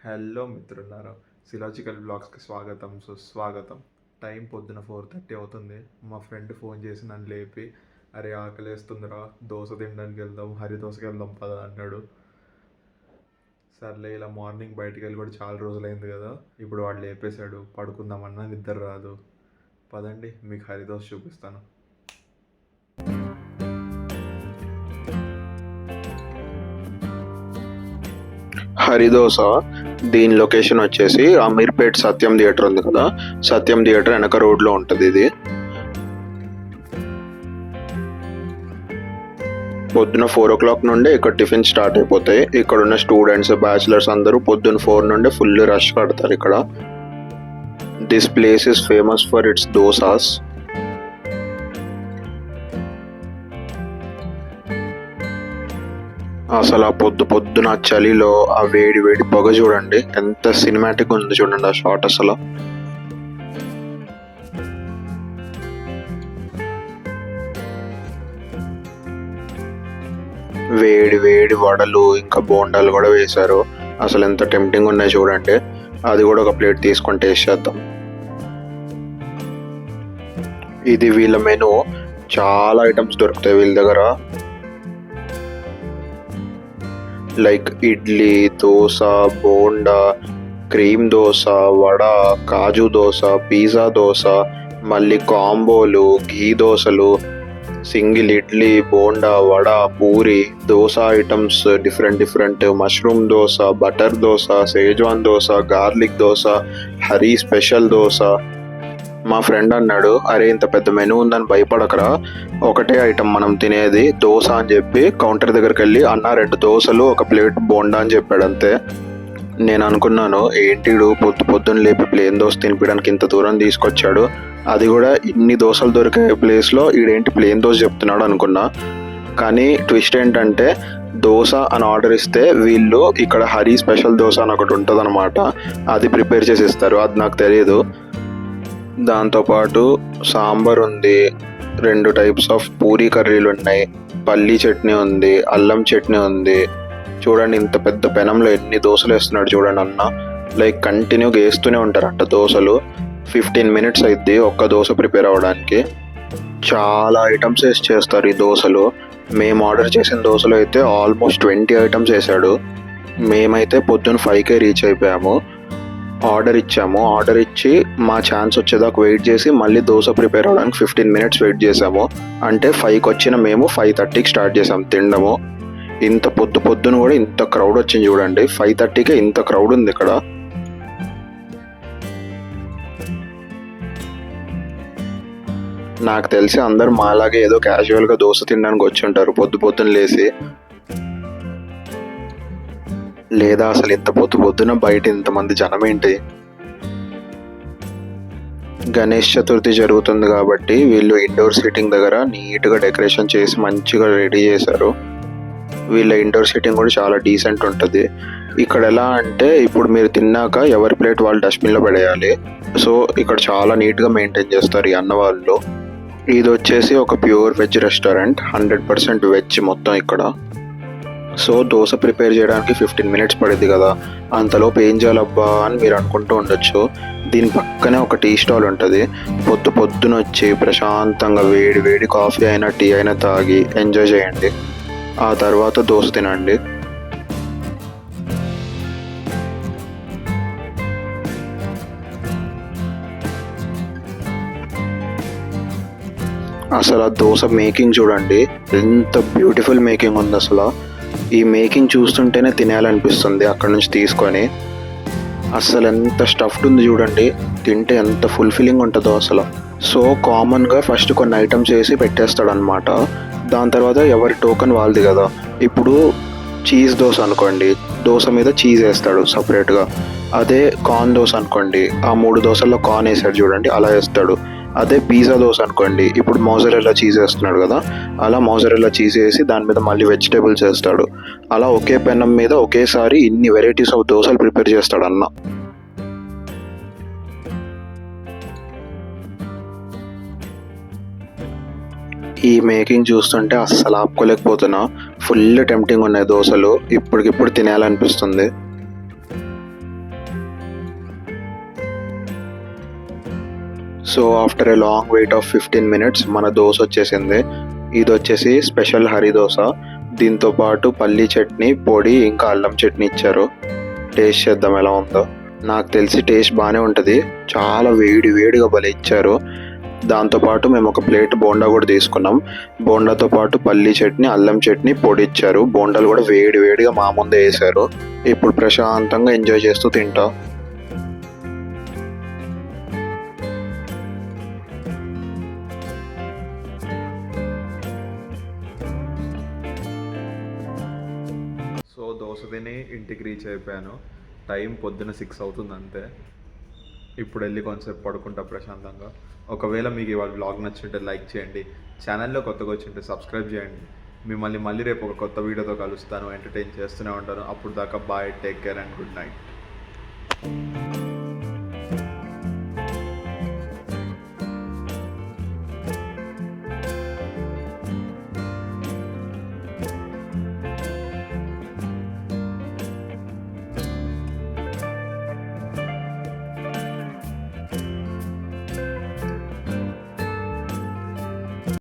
Hello మిత్రులారా, సిలాజికల్ బ్లాగ్స్కి స్వాగతం సుస్వాగతం. టైం పొద్దున 4:30 అవుతుంది. మా ఫ్రెండ్ ఫోన్ చేసి నన్ను లేపి, అరే ఆకలేస్తుందిరా, దోశ తినడానికి వెళ్దాం, హరిదోశకి వెళ్దాం పద అన్నాడు. సర్లే, ఇలా మార్నింగ్ బయటికి వెళ్ళి కూడా చాలా రోజులైంది కదా, ఇప్పుడు వాడు లేపేశాడు, పడుకుందామన్నా నిద్ర రాదు. పదండి, మీకు హరిదోశ చూపిస్తాను. హరిదోస. దీని లొకేషన్ వచ్చేసి అమీర్పేట్ సత్యం థియేటర్ ఉంది కదా, సత్యం థియేటర్ వెనక రోడ్లో ఉంటుంది. ఇది పొద్దున 4 o'clock నుండి ఇక్కడ టిఫిన్ స్టార్ట్ అయిపోతాయి. ఇక్కడ ఉన్న స్టూడెంట్స్, బ్యాచిలర్స్ అందరూ పొద్దున్న 4 నుండి ఫుల్ రష్ పడతారు ఇక్కడ. This place is famous for it's dosas. అసలు ఆ పొద్దున చలిలో ఆ వేడి వేడి పొగ చూడండి, ఎంత సినిమాటిక్ ఉంది చూడండి ఆ షాట్. అసలు వేడి వేడి వడలు ఇంకా బోండాలు కూడా వేశారు. అసలు ఎంత టెంప్టింగ్ ఉన్నాయి చూడండి. అది కూడా ఒక ప్లేట్ తీసుకొని టేస్ట్ చేద్దాం. ఇది వీళ్ళ మెనూ. చాలా ఐటమ్స్ దొరుకుతాయి వీళ్ళ దగ్గర. Like idli, dosa, bonda, cream dosa, vada, kaju dosa, pizza dosa, మళ్ళీ కాంబోలు, ఘీ దోశలు, single idli, bonda, vada, puri, dosa items different mushroom dosa, butter dosa, schezwan dosa, garlic dosa, Hari special dosa. మా ఫ్రెండ్ అన్నాడు, అరే ఇంత పెద్ద మెనూ ఉందని భయపడకరా, ఒకటే ఐటమ్ మనం తినేది దోశ అని చెప్పి కౌంటర్ దగ్గరికి వెళ్ళి అన్న 2 దోశలు 1 ప్లేట్ బోండా అని చెప్పాడు అంతే. నేను అనుకున్నాను, ఏంటిడు పొద్దున్న లేపి ప్లేన్ దోశ తినిపించడానికి ఇంత దూరం తీసుకొచ్చాడు, అది కూడా ఇన్ని దోశలు దొరికే ప్లేస్లో ఈడేంటి ప్లేన్ దోశ చెప్తున్నాడు అనుకున్నా. కానీ ట్విస్ట్ ఏంటంటే, దోశ అని ఆర్డర్ ఇస్తే వీళ్ళు ఇక్కడ హరీ స్పెషల్ దోశ అని ఒకటి ఉంటుంది అనమాట, అది ప్రిపేర్ చేసి ఇస్తారు. అది నాకు తెలియదు. దాంతోపాటు సాంబార్ ఉంది, 2 టైప్స్ ఆఫ్ పూరీ కర్రీలు ఉన్నాయి, పల్లీ చట్నీ ఉంది, అల్లం చట్నీ ఉంది. చూడండి ఇంత పెద్ద పెనంలో ఎన్ని దోశలు వేస్తున్నాడు చూడండి అన్న. లైక్ కంటిన్యూగా వేస్తూనే ఉంటారంట దోశలు. 15 minutes అయింది ఒక్క దోశ ప్రిపేర్ అవ్వడానికి. చాలా ఐటమ్స్ వేసి చేస్తారు ఈ దోశలు. మేము ఆర్డర్ చేసిన దోశలు అయితే ఆల్మోస్ట్ 20 ఐటమ్స్ వేసాడు. మేమైతే పొద్దున్న 5కే రీచ్ అయిపోయాము. ఆర్డర్ ఇచ్చి మా ఛాన్స్ వచ్చేదాకా వెయిట్ చేసి మళ్ళీ దోశ ప్రిపేర్ అవ్వడానికి 15 minutes వెయిట్ చేసాము. అంటే 5కి వచ్చిన మేము 5:30కి స్టార్ట్ చేసాము తినడము. ఇంత పొద్దున కూడా ఇంత క్రౌడ్ వచ్చింది చూడండి. 5:30కే ఇంత క్రౌడ్ ఉంది ఇక్కడ. నాకు తెలిసి అందరు మాలాగే ఏదో క్యాజువల్గా దోశ తినడానికి వచ్చి ఉంటారు పొద్దున లేసి. లేదా అసలు ఇంత పొద్దున బయట ఇంతమంది జనం ఏంటి? గణేష్ చతుర్థి జరుగుతుంది కాబట్టి వీళ్ళు ఇండోర్ సీటింగ్ దగ్గర నీట్గా డెకరేషన్ చేసి మంచిగా రెడీ చేశారు. వీళ్ళ ఇండోర్ సీటింగ్ కూడా చాలా డీసెంట్ ఉంటుంది. ఇక్కడ ఎలా అంటే, ఇప్పుడు మీరు తిన్నాక ఎవరి ప్లేట్ వాళ్ళు డస్ట్బిన్లో పడేయాలి. సో ఇక్కడ చాలా నీట్గా మెయింటైన్ చేస్తారు ఈ అన్న వాళ్ళు. ఇది వచ్చేసి ఒక ప్యూర్ వెజ్ రెస్టారెంట్, 100% వెజ్ మొత్తం ఇక్కడ. సో దోశ ప్రిపేర్ చేయడానికి 15 minutes పడింది కదా, అంతలోపు ఏం చేయాలబ్బా అని మీరు అనుకుంటూ ఉండొచ్చు. దీని పక్కనే ఒక టీ స్టాల్ ఉంటుంది. పొద్దున వచ్చి ప్రశాంతంగా వేడి కాఫీ అయినా టీ అయినా తాగి ఎంజాయ్ చేయండి. ఆ తర్వాత దోశ తినండి. అసలు ఆ దోశ మేకింగ్ చూడండి, ఎంత బ్యూటిఫుల్ మేకింగ్ ఉంది అసలు. ఈ మేకింగ్ చూస్తుంటేనే తినేయాలనిపిస్తుంది అక్కడ నుంచి తీసుకొని. అసలు ఎంత స్టఫ్డ్ ఉంది చూడండి, తింటే ఎంత ఫుల్ఫిల్లింగ్ ఉంటుందో అసలు. సో కామన్గా ఫస్ట్ కొన్ని ఐటమ్స్ వేసి పెట్టేస్తాడు అనమాట. దాని తర్వాత ఎవరి టోకెన్ వాళ్ళది కదా. ఇప్పుడు చీజ్ దోశ అనుకోండి, దోశ మీద చీజ్ వేస్తాడు సపరేట్గా. అదే కార్న్ దోశ అనుకోండి, ఆ 3 దోశల్లో కార్న్ వేసాడు చూడండి, అలా వేస్తాడు. అదే పిజ్జా దోశ అనుకోండి, ఇప్పుడు మోజరెల్లా చీజ్ వేస్తున్నాడు కదా, అలా మోజరెల్లా చీజ్ వేసి దాని మీద మళ్ళీ వెజిటేబుల్స్ వేస్తాడు. అలా ఒకే పెనం మీద ఒకేసారి ఇన్ని వెరైటీస్ ఆఫ్ దోశలు ప్రిపేర్ చేస్తాడు అన్న. ఈ మేకింగ్ చూస్తుంటే అస్సలు ఆపుకోలేకపోతున్నా. ఫుల్ టెంప్టింగ్ ఉన్నాయి దోశలు, ఇప్పటికిప్పుడు తినేయాలనిపిస్తుంది. So after a long wait of 15 minutes మన దోశ వచ్చేసింది. ఇది వచ్చేసి స్పెషల్ హరి దోశ. దీంతో పాటు పల్లీ చట్నీ, పొడి, ఇంకా అల్లం చట్నీ ఇచ్చారు. టేస్ట్ చేద్దాం ఎలా ఉందో. నాకు తెలిసి టేస్ట్ బాగానే ఉంటుంది. చాలా వేడిగా భలే ఇచ్చారు. దాంతోపాటు మేము ఒక ప్లేట్ బోండా కూడా తీసుకున్నాం. బోండాతో పాటు పల్లీ చట్నీ, అల్లం చట్నీ, పొడి ఇచ్చారు. బోండాలు కూడా వేడిగా మా ముందే వేశారు. ఇప్పుడు ప్రశాంతంగా ఎంజాయ్ చేస్తూ తింటా. సో దోశ తిని ఇంటికి రీచ్ అయిపోయాను. టైం పొద్దున 6 అవుతుంది అంతే. ఇప్పుడు వెళ్ళి కొంచెంసేపు పడుకుంటా ప్రశాంతంగా. ఒకవేళ మీకు ఇవాళ వ్లాగ్ నచ్చుంటే లైక్ చేయండి. ఛానల్లో కొత్తగా వచ్చింటే సబ్స్క్రైబ్ చేయండి. మిమ్మల్ని మళ్ళీ రేపు ఒక కొత్త వీడియోతో కలుస్తాను. ఎంటర్టైన్ చేస్తూనే ఉంటాను. అప్పుడు దాకా bye, take care and good night.